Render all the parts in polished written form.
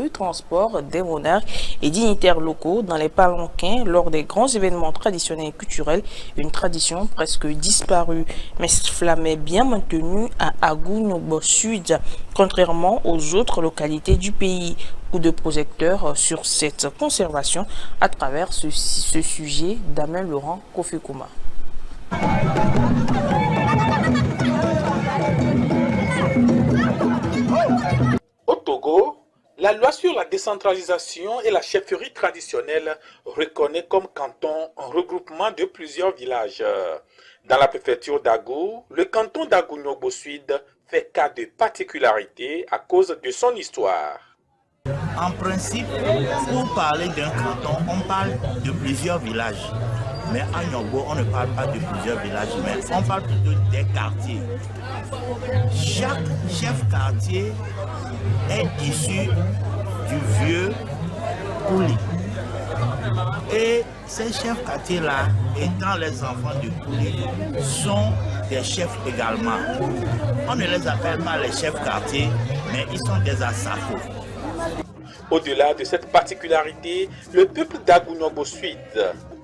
le transport des monarques et dignitaires locaux dans les palanquins lors des grands événements traditionnels et culturels, une tradition presque disparue, mais cette flamme est bien maintenue à Agou-Nyobo Sud, contrairement aux autres localités du pays. Coup de projecteur sur cette conservation à travers ce sujet d'Amen Laurent Kofikuma. Au Togo, la loi sur la décentralisation et la chefferie traditionnelle reconnaît comme canton un regroupement de plusieurs villages. Dans la préfecture d'Agou, le canton d'Agou-Nyobo Sud fait cas de particularité à cause de son histoire. En principe, pour parler d'un canton, on parle de plusieurs villages. Mais à Nyobo, on ne parle pas de plusieurs villages, mais on parle plutôt des quartiers. Chaque chef quartier est issu du vieux Kouli. Et ces chefs quartiers-là, étant les enfants de Kouli, sont des chefs également. On ne les appelle pas les chefs quartiers, mais ils sont des Asafo. Au-delà de cette particularité, le peuple d'Agou-Nyobo Sud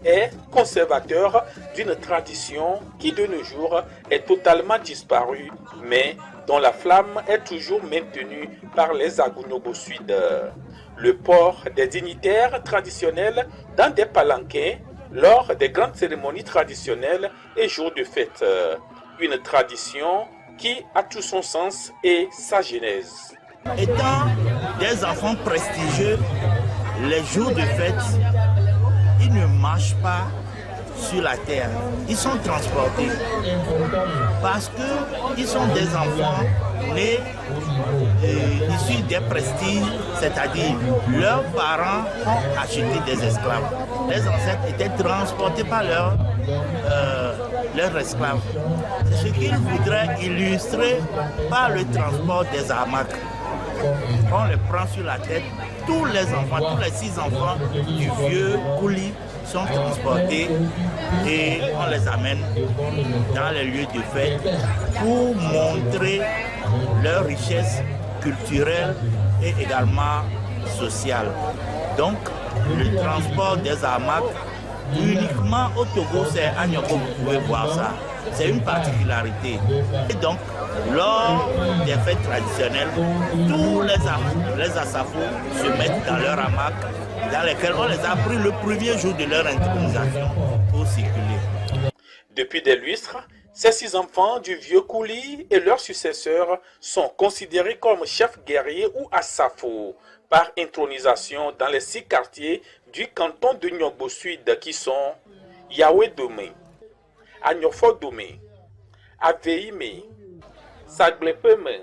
est conservateur d'une tradition qui de nos jours est totalement disparue, mais dont la flamme est toujours maintenue par les Agou-Nyobo Sud. Le port des dignitaires traditionnels dans des palanquins lors des grandes cérémonies traditionnelles et jours de fête. Une tradition qui a tout son sens et sa genèse. Étant des enfants prestigieux, les jours de fête, ils ne marchent pas sur la terre, ils sont transportés parce qu'ils sont des enfants nés issus des prestiges, c'est-à-dire leurs parents ont acheté des esclaves. Les ancêtres étaient transportés par leurs esclaves. C'est ce qu'ils voudraient illustrer par le transport des hamacs. On les prend sur la tête, tous les enfants, tous les 6 enfants du vieux Kouli sont transportés et on les amène dans les lieux de fête pour montrer leur richesse culturelle et également sociale. Donc, le transport des hamacs, uniquement au Togo, c'est à Nyobo, vous pouvez voir ça. C'est une particularité. Et donc, lors des fêtes traditionnelles, tous les Asafo se mettent dans leur hamac, dans lesquels on les a pris le premier jour de leur intronisation pour circuler. Depuis des lustres, ces 6 enfants du vieux Kouli et leurs successeurs sont considérés comme chefs guerriers ou Asafo par intronisation dans les 6 quartiers du canton de Nyobo Sud qui sont Yahweh Domé, Agnofo Domé, Aveime, Saglepeme,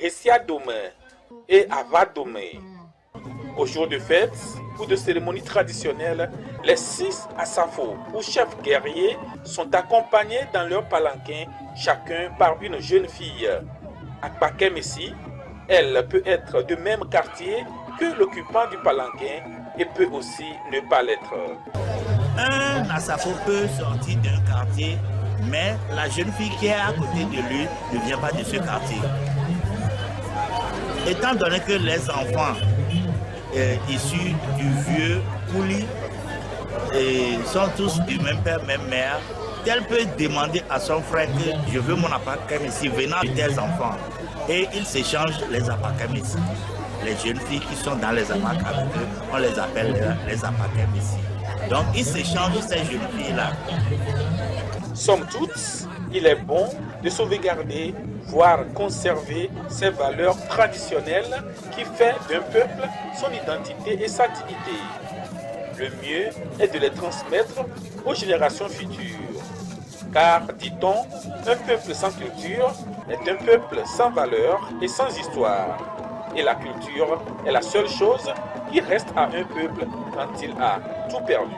Ressia Domé et Ava Domé. Au jour de fête ou de cérémonie traditionnelle, les 6 Asafo ou chefs guerriers sont accompagnés dans leur palanquin, chacun par une jeune fille. Akpakemessi, elle peut être de même quartier que l'occupant du palanquin et peut aussi ne pas l'être. Un Asafo peut sortir d'un quartier, mais la jeune fille qui est à côté de lui ne vient pas de ce quartier. Étant donné que les enfants issus du vieux Kouli sont tous du même père, même mère, elle peut demander à son frère que je veux mon apakemessi venant de tes enfants. Et ils s'échangent les apakemessi. Les jeunes filles qui sont dans les hamacs avec eux, on les appelle les apakemessi. Donc ils s'échangent ces jeunes filles-là. Somme toute, il est bon de sauvegarder, voire conserver ces valeurs traditionnelles qui fait d'un peuple son identité et sa dignité. Le mieux est de les transmettre aux générations futures. Car, dit-on, un peuple sans culture est un peuple sans valeur et sans histoire. Et la culture est la seule chose qui reste à un peuple quand il a tout perdu.